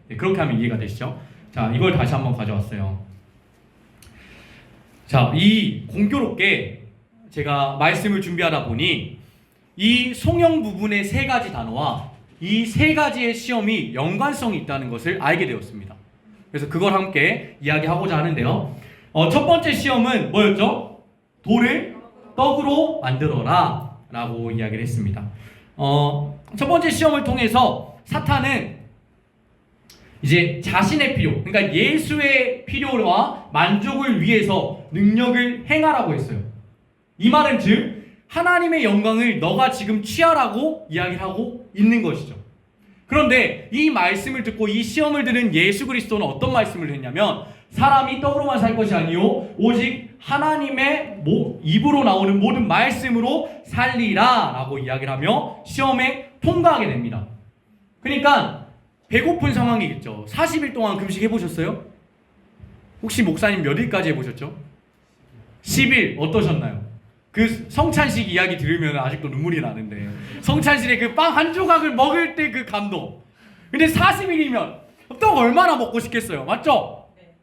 네, 그렇게 하면 이해가 되시죠? 자, 이걸 다시 한번 가져왔어요. 자, 이 공교롭게 제가 말씀을 준비하다 보니 이 송영 부분의 3가지 단어와 이 3가지의 시험이 연관성이 있다는 것을 알게 되었습니다. 그래서 그걸 함께 이야기하고자 하는데요. 첫 번째 시험은 뭐였죠? 돌을 떡으로 만들어라 라고 이야기를 했습니다. 첫 번째 시험을 통해서 사탄은 이제 자신의 필요, 그러니까 예수의 필요와 만족을 위해서 능력을 행하라고 했어요. 이 말은 즉 하나님의 영광을 너가 지금 취하라고 이야기를 하고 있는 것이죠. 그런데 이 말씀을 듣고 이 시험을 들은 예수 그리스도는 어떤 말씀을 했냐면, 사람이 떡으로만 살 것이 아니요 오직 하나님의 입으로 나오는 모든 말씀으로 살리라 라고 이야기를 하며 시험에 통과하게 됩니다. 그러니까 배고픈 상황이겠죠. 40일 동안 금식 해보셨어요? 혹시 목사님 몇 일까지 해보셨죠? 10일 어떠셨나요? 그 성찬식 이야기 들으면 아직도 눈물이 나는데, 성찬식에 그 빵 한 조각을 먹을 때 그 감동. 근데 40일이면 떡 얼마나 먹고 싶겠어요? 맞죠? 네.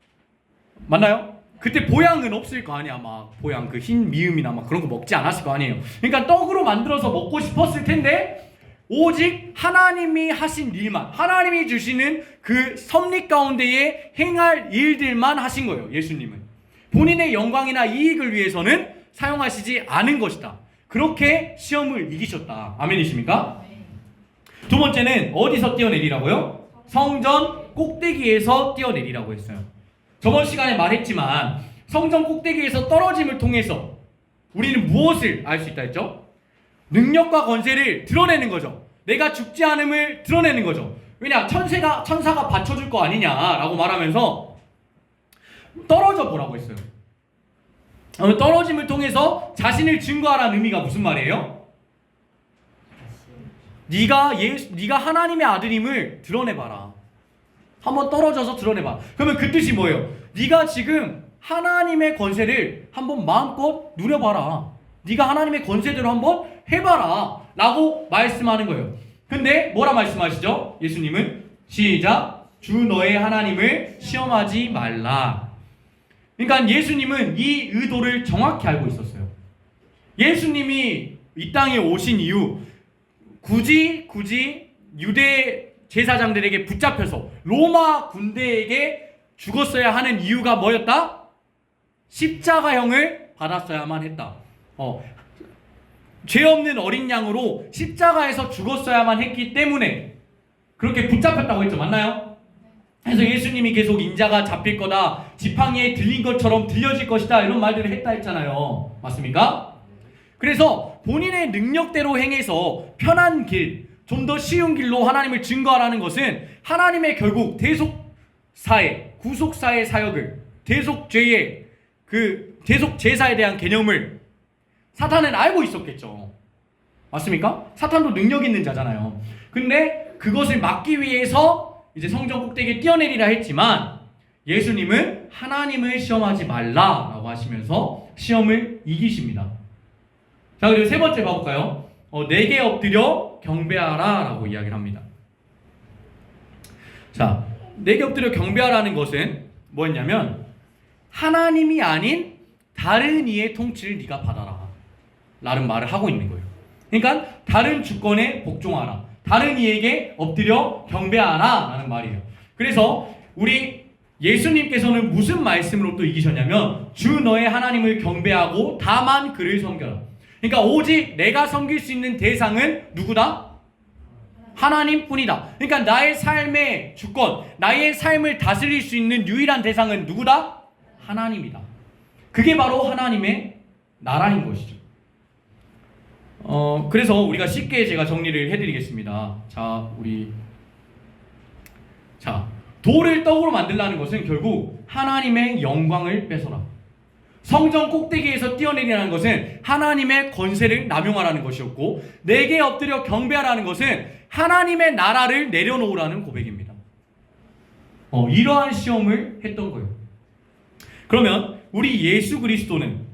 맞나요? 그때 보양은 없을 거 아니야. 막 보양 그 흰 미음이나 막 그런 거 먹지 않았을 거 아니에요. 그러니까 떡으로 만들어서 먹고 싶었을 텐데 오직 하나님이 하신 일만, 하나님이 주시는 그 섭리 가운데에 행할 일들만 하신 거예요. 예수님은 본인의 영광이나 이익을 위해서는 사용하시지 않은 것이다. 그렇게 시험을 이기셨다. 아멘이십니까? 두 번째는 어디서 뛰어내리라고요? 성전 꼭대기에서 뛰어내리라고 했어요. 저번 시간에 말했지만 성전 꼭대기에서 떨어짐을 통해서 우리는 무엇을 알 수 있다 했죠? 능력과 권세를 드러내는 거죠. 내가 죽지 않음을 드러내는 거죠. 왜냐? 천사가 받쳐줄 거 아니냐라고 말하면서 떨어져 보라고 했어요. 떨어짐을 통해서 자신을 증거하라는 의미가 무슨 말이에요? 네가 하나님의 아들임을 드러내봐라. 한번 떨어져서 드러내봐. 그러면 그 뜻이 뭐예요? 네가 지금 하나님의 권세를 한번 마음껏 누려봐라. 네가 하나님의 권세대로 한번 해봐라 라고 말씀하는 거예요. 근데 뭐라 말씀하시죠? 예수님은 시작, 주 너의 하나님을 시험하지 말라. 그러니까 예수님은 이 의도를 정확히 알고 있었어요. 예수님이 이 땅에 오신 이유, 굳이 유대 제사장들에게 붙잡혀서 로마 군대에게 죽었어야 하는 이유가 뭐였다? 십자가형을 받았어야만 했다. 죄 없는 어린 양으로 십자가에서 죽었어야만 했기 때문에 그렇게 붙잡혔다고 했죠. 맞나요? 그래서 예수님이 계속 인자가 잡힐 거다, 지팡이에 들린 것처럼 들려질 것이다, 이런 말들을 했다 했잖아요. 맞습니까? 그래서 본인의 능력대로 행해서 편한 길, 좀 더 쉬운 길로 하나님을 증거하라는 것은 하나님의 결국 대속사의, 구속사의 사역을, 대속죄의 그 대속제사에 대한 개념을 사탄은 알고 있었겠죠. 맞습니까? 사탄도 능력 있는 자잖아요. 근데 그것을 막기 위해서 이제 성전 꼭대기에 뛰어내리라 했지만 예수님은 하나님을 시험하지 말라라고 하시면서 시험을 이기십니다. 자, 그리고 세 번째 봐볼까요? 내게 엎드려 경배하라 라고 이야기를 합니다. 자, 내게 엎드려 경배하라는 것은 뭐였냐면 하나님이 아닌 다른 이의 통치를 네가 받아라 라는 말을 하고 있는 거예요. 그러니까 다른 주권에 복종하라, 다른 이에게 엎드려 경배하라 라는 말이에요. 그래서 우리 예수님께서는 무슨 말씀으로 또 이기셨냐면 주 너의 하나님을 경배하고 다만 그를 섬겨라. 그러니까 오직 내가 섬길 수 있는 대상은 누구다? 하나님뿐이다. 그러니까 나의 삶의 주권, 나의 삶을 다스릴 수 있는 유일한 대상은 누구다? 하나님이다. 그게 바로 하나님의 나라인 것이죠. 그래서 우리가 쉽게 제가 정리를 해드리겠습니다. 돌을 떡으로 만들라는 것은 결국 하나님의 영광을 뺏어라. 성전 꼭대기에서 뛰어내리라는 것은 하나님의 권세를 남용하라는 것이었고, 내게 엎드려 경배하라는 것은 하나님의 나라를 내려놓으라는 고백입니다. 이러한 시험을 했던 거예요. 그러면 우리 예수 그리스도는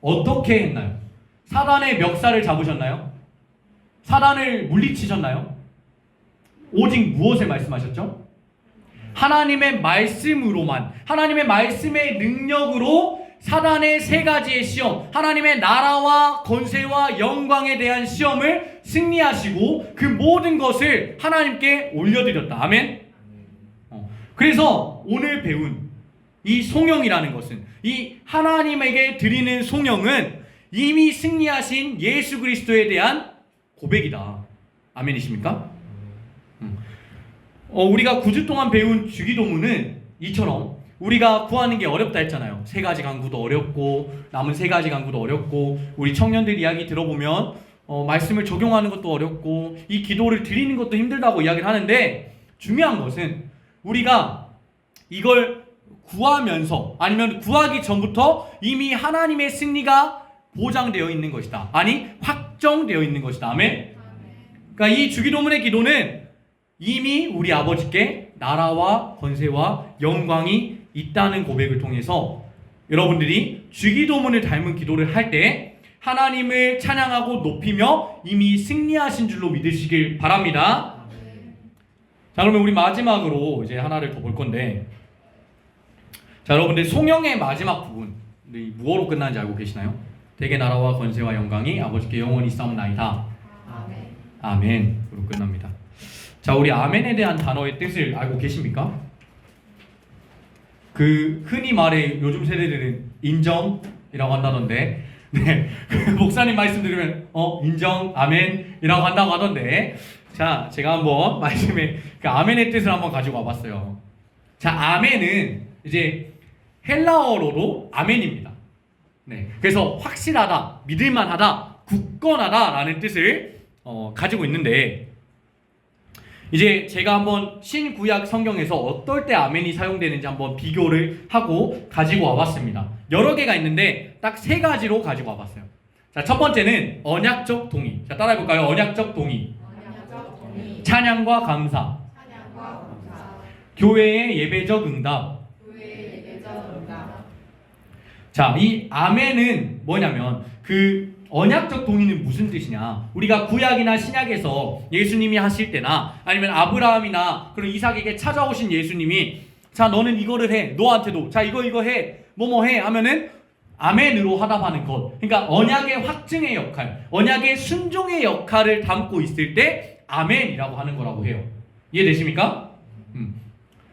어떻게 했나요? 사단의 멱살을 잡으셨나요? 사단을 물리치셨나요? 오직 무엇을 말씀하셨죠? 하나님의 말씀으로만, 하나님의 말씀의 능력으로 사단의 세 가지의 시험, 하나님의 나라와 권세와 영광에 대한 시험을 승리하시고 그 모든 것을 하나님께 올려드렸다. 아멘? 그래서 오늘 배운 이 송영이라는 것은, 이 하나님에게 드리는 송영은 이미 승리하신 예수 그리스도에 대한 고백이다. 아멘이십니까? 우리가 9주 동안 배운 주기도문은 이처럼 우리가 구하는 게 어렵다 했잖아요. 세 가지 간구도 어렵고 남은 세 가지 간구도 어렵고 우리 청년들 이야기 들어보면 말씀을 적용하는 것도 어렵고 이 기도를 드리는 것도 힘들다고 이야기를 하는데, 중요한 것은 우리가 이걸 구하면서 아니면 구하기 전부터 이미 하나님의 승리가 보장되어 있는 것이다. 아니 확정되어 있는 것이다. 아멘. 그러니까 이 주기도문의 기도는 이미 우리 아버지께 나라와 권세와 영광이 있다는 고백을 통해서 여러분들이 주기도문을 닮은 기도를 할 때 하나님을 찬양하고 높이며 이미 승리하신 줄로 믿으시길 바랍니다. 자, 그러면 우리 마지막으로 이제 하나를 더 볼 건데, 자, 여러분들 송영의 마지막 부분 무엇으로 끝나는지 알고 계시나요? 대개 나라와 권세와 영광이 아버지께 영원히 싸움나이다. 아멘. 아멘으로 끝납니다. 자, 우리 아멘에 대한 단어의 뜻을 알고 계십니까? 흔히 말해 요즘 세대들은 인정이라고 한다던데, 네, 목사님 말씀 들으면 인정, 아멘이라고 한다고 하던데, 자, 제가 한번 말씀에 그 아멘의 뜻을 한번 가지고 와봤어요. 자, 아멘은 이제 헬라어로도 아멘입니다. 네, 그래서 확실하다, 믿을만하다, 굳건하다라는 뜻을 가지고 있는데, 이제 제가 한번 신구약 성경에서 어떨 때 아멘이 사용되는지 한번 비교를 하고 가지고 와봤습니다. 여러 개가 있는데 딱 세 가지로 가지고 와봤어요. 자, 첫 번째는 언약적 동의. 자, 따라해볼까요? 언약적 동의. 찬양과 감사. 교회의 예배적 응답. 자, 이 아멘은 뭐냐면 언약적 동의는 무슨 뜻이냐? 우리가 구약이나 신약에서 예수님이 하실 때나 아니면 아브라함이나 그리고 이삭에게 찾아오신 예수님이 자, 너는 이거를 해. 너한테도 자, 이거 해. 뭐뭐 해 하면은 아멘으로 화답하는 것. 그러니까 언약의 확증의 역할, 언약의 순종의 역할을 담고 있을 때 아멘이라고 하는 거라고 해요. 이해되십니까?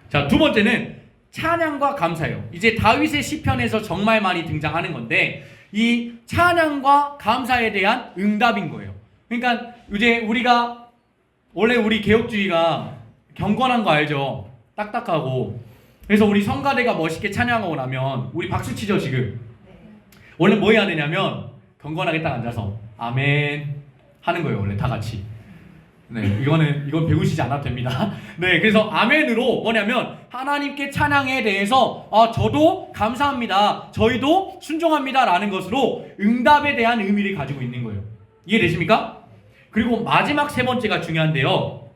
자, 두 번째는 찬양과 감사예요. 이제 다윗의 시편에서 정말 많이 등장하는 건데, 이 찬양과 감사에 대한 응답인 거예요. 그러니까 이제 우리가 원래 우리 개혁주의가 경건한 거 알죠? 딱딱하고. 그래서 우리 성가대가 멋있게 찬양하고 나면 우리 박수 치죠 지금. 원래 뭐 해야 되냐면 경건하게 딱 앉아서 아멘 하는 거예요. 원래 다 같이. 네, 이건 배우시지 않아도 됩니다. 네, 그래서 아멘으로 뭐냐면 하나님께 찬양에 대해서 저도 감사합니다, 저희도 순종합니다 라는 것으로 응답에 대한 의미를 가지고 있는 거예요. 이해되십니까? 그리고 마지막 세 번째가 중요한데요,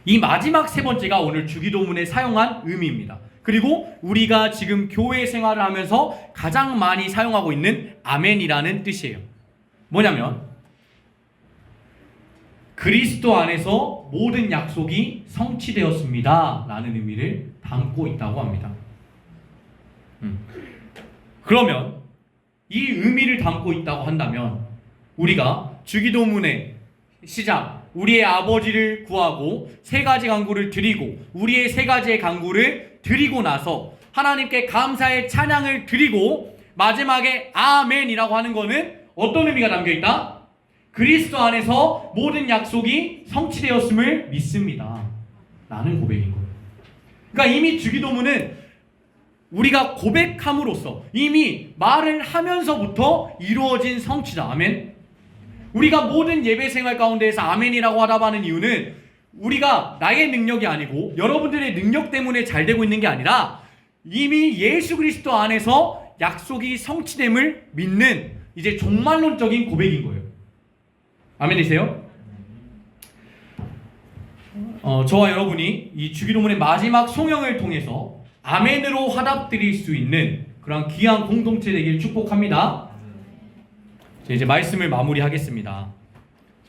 이 마지막 세 번째가 오늘 주기도문에 사용한 의미입니다. 그리고 우리가 지금 교회 생활을 하면서 가장 많이 사용하고 있는 아멘이라는 뜻이에요. 뭐냐면 그리스도 안에서 모든 약속이 성취되었습니다 라는 의미를 담고 있다고 합니다. 그러면 이 의미를 담고 있다고 한다면 우리가 주기도문의 시작, 우리의 아버지를 구하고 세 가지 간구를 드리고 우리의 세 가지의 간구를 드리고 나서 하나님께 감사의 찬양을 드리고 마지막에 아멘이라고 하는 것은 어떤 의미가 담겨있다? 그리스도 안에서 모든 약속이 성취되었음을 믿습니다 라는 고백인 거예요. 그러니까 이미 주기도문은 우리가 고백함으로써 이미 말을 하면서부터 이루어진 성취다. 아멘. 우리가 모든 예배 생활 가운데에서 아멘이라고 화답하는 이유는 우리가 나의 능력이 아니고 여러분들의 능력 때문에 잘 되고 있는 게 아니라 이미 예수 그리스도 안에서 약속이 성취됨을 믿는 이제 종말론적인 고백인 거예요. 아멘이세요? 저와 여러분이 이 주기도문의 마지막 송영을 통해서 아멘으로 화답드릴 수 있는 그런 귀한 공동체 되길 축복합니다. 이제 말씀을 마무리하겠습니다.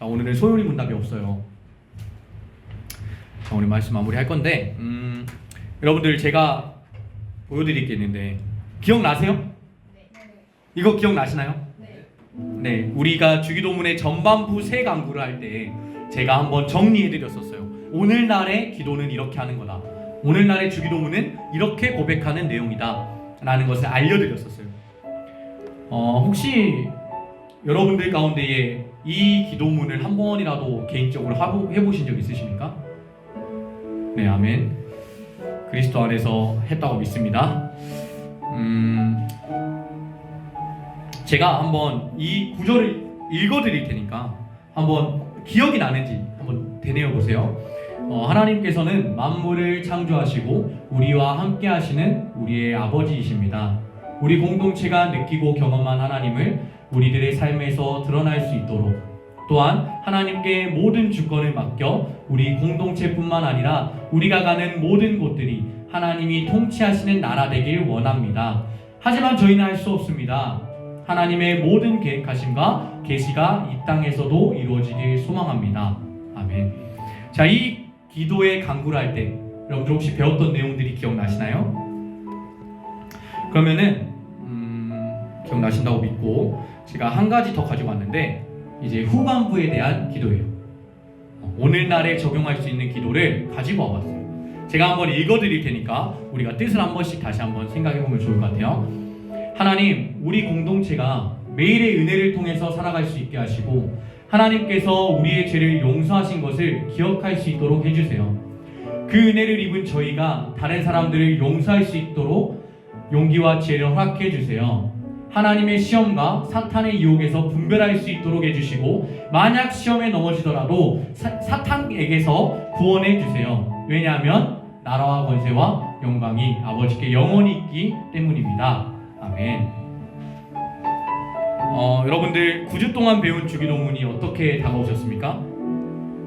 자, 오늘은 소요리 문답이 없어요. 자, 오늘 말씀 마무리할 건데 여러분들 제가 보여드릴 게 있는데 기억나세요? 네. 이거 기억나시나요? 네, 우리가 주기도문의 전반부 세 강구를 할 때 제가 한번 정리해드렸었어요. 오늘날의 기도는 이렇게 하는 거다, 오늘날의 주기도문은 이렇게 고백하는 내용이다 라는 것을 알려드렸었어요. 혹시 여러분들 가운데에 이 기도문을 한 번이라도 개인적으로 해보신 적 있으십니까? 네, 아멘. 그리스도 안에서 했다고 믿습니다. 제가 한번 이 구절을 읽어드릴 테니까 한번 기억이 나는지 한번 되뇌어 보세요. 하나님께서는 만물을 창조하시고 우리와 함께 하시는 우리의 아버지이십니다. 우리 공동체가 느끼고 경험한 하나님을 우리들의 삶에서 드러날 수 있도록, 또한 하나님께 모든 주권을 맡겨 우리 공동체뿐만 아니라 우리가 가는 모든 곳들이 하나님이 통치하시는 나라 되길 원합니다. 하지만 저희는 할 수 없습니다. 하나님의 모든 계획하심과 계시가 이 땅에서도 이루어지길 소망합니다. 아멘. 자, 이 기도의 간구를 할 때 여러분들 혹시 배웠던 내용들이 기억나시나요? 그러면은 기억나신다고 믿고 제가 한 가지 더 가지고 왔는데, 이제 후반부에 대한 기도예요. 오늘날에 적용할 수 있는 기도를 가지고 와봤어요. 제가 한번 읽어드릴 테니까 우리가 뜻을 한 번씩 다시 한번 생각해보면 좋을 것 같아요. 하나님, 우리 공동체가 매일의 은혜를 통해서 살아갈 수 있게 하시고 하나님께서 우리의 죄를 용서하신 것을 기억할 수 있도록 해주세요. 그 은혜를 입은 저희가 다른 사람들을 용서할 수 있도록 용기와 지혜를 허락해 주세요. 하나님의 시험과 사탄의 유혹에서 분별할 수 있도록 해주시고, 만약 시험에 넘어지더라도 사탄에게서 구원해 주세요. 왜냐하면 나라와 권세와 영광이 아버지께 영원히 있기 때문입니다. 아멘. 여러분들 9주 동안 배운 주기도문이 어떻게 다가오셨습니까?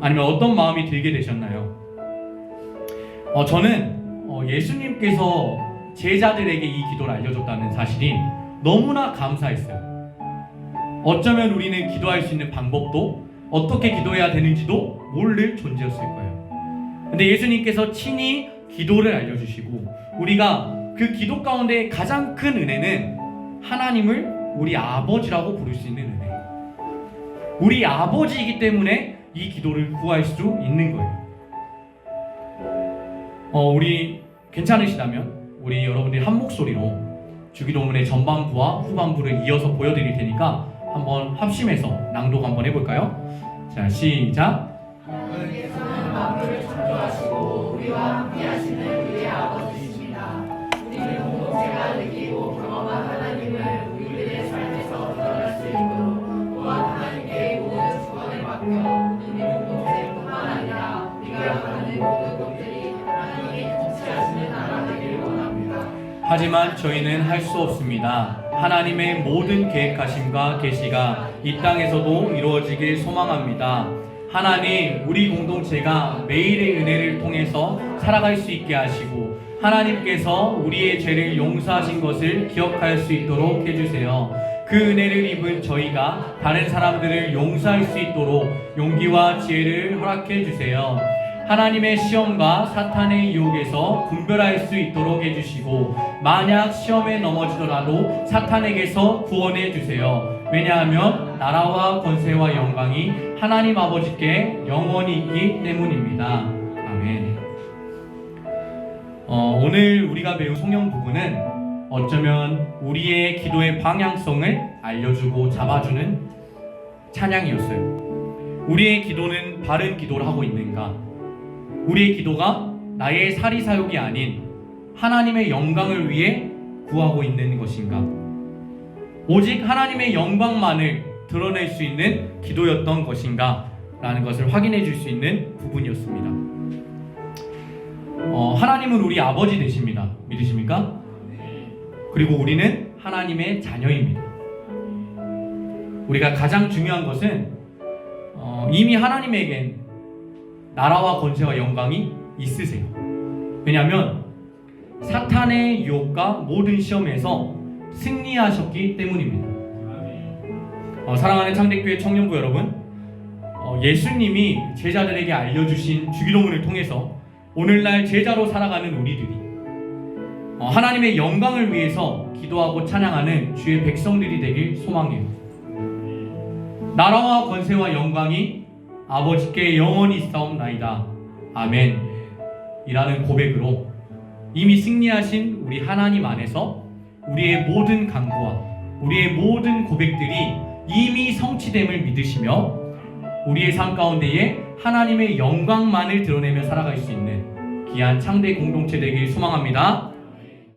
아니면 어떤 마음이 들게 되셨나요? 저는 예수님께서 제자들에게 이 기도를 알려줬다는 사실이 너무나 감사했어요. 어쩌면 우리는 기도할 수 있는 방법도, 어떻게 기도해야 되는지도 모를 존재였을 거예요. 근데 예수님께서 친히 기도를 알려주시고, 우리가 그 기도 가운데 가장 큰 은혜는 하나님을 우리 아버지라고 부를 수 있는 은혜. 우리 아버지이기 때문에 이 기도를 구할 수 있는 거예요. 우리 괜찮으시다면 우리 여러분들이 한 목소리로 주기도문의 전반부와 후반부를 이어서 보여드릴 테니까 한번 합심해서 낭독 한번 해볼까요? 자, 시작. 하나님께서는 만물을 창조하시고 우리와 함께 하시는 우리의 아버지이십니다. 우리는 공동체가 느끼고 경험한 하나님을 우리들의 삶에서 드러날 수 있도록, 또한 하나님께 모든 주권을 맡겨 우리 공동체뿐만 아니라 우리가 가는 모든 곳들이 하나님이 통치하시는 나라 되길 원합니다. 하지만 저희는 할 수 없습니다. 하나님의 모든 계획하심과 계시가 이 땅에서도 이루어지길 소망합니다. 하나님, 우리 공동체가 매일의 은혜를 통해서 살아갈 수 있게 하시고 하나님께서 우리의 죄를 용서하신 것을 기억할 수 있도록 해주세요. 그 은혜를 입은 저희가 다른 사람들을 용서할 수 있도록 용기와 지혜를 허락해 주세요. 하나님의 시험과 사탄의 유혹에서 분별할 수 있도록 해주시고, 만약 시험에 넘어지더라도 사탄에게서 구원해 주세요. 왜냐하면 나라와 권세와 영광이 하나님 아버지께 영원히 있기 때문입니다. 아멘. 오늘 우리가 배운 성경 부분은 어쩌면 우리의 기도의 방향성을 알려주고 잡아주는 찬양이었어요. 우리의 기도는 바른 기도를 하고 있는가? 우리의 기도가 나의 사리사욕이 아닌 하나님의 영광을 위해 구하고 있는 것인가? 오직 하나님의 영광만을 드러낼 수 있는 기도였던 것인가? 라는 것을 확인해 줄 수 있는 부분이었습니다. 하나님은 우리 아버지 되십니다. 믿으십니까? 그리고 우리는 하나님의 자녀입니다. 우리가 가장 중요한 것은 이미 하나님에겐 나라와 권세와 영광이 있으세요. 왜냐하면 사탄의 유혹과 모든 시험에서 승리하셨기 때문입니다. 사랑하는 창대교회 청년부 여러분, 예수님이 제자들에게 알려주신 주기도문을 통해서 오늘날 제자로 살아가는 우리들이 하나님의 영광을 위해서 기도하고 찬양하는 주의 백성들이 되길 소망해요. 나라와 권세와 영광이 아버지께 영원히 있사옵나이다. 아멘. 이라는 고백으로 이미 승리하신 우리 하나님 안에서 우리의 모든 간구와 우리의 모든 고백들이 이미 성취됨을 믿으시며 우리의 삶 가운데에 하나님의 영광만을 드러내며 살아갈 수 있는 귀한 창대 공동체 되길 소망합니다.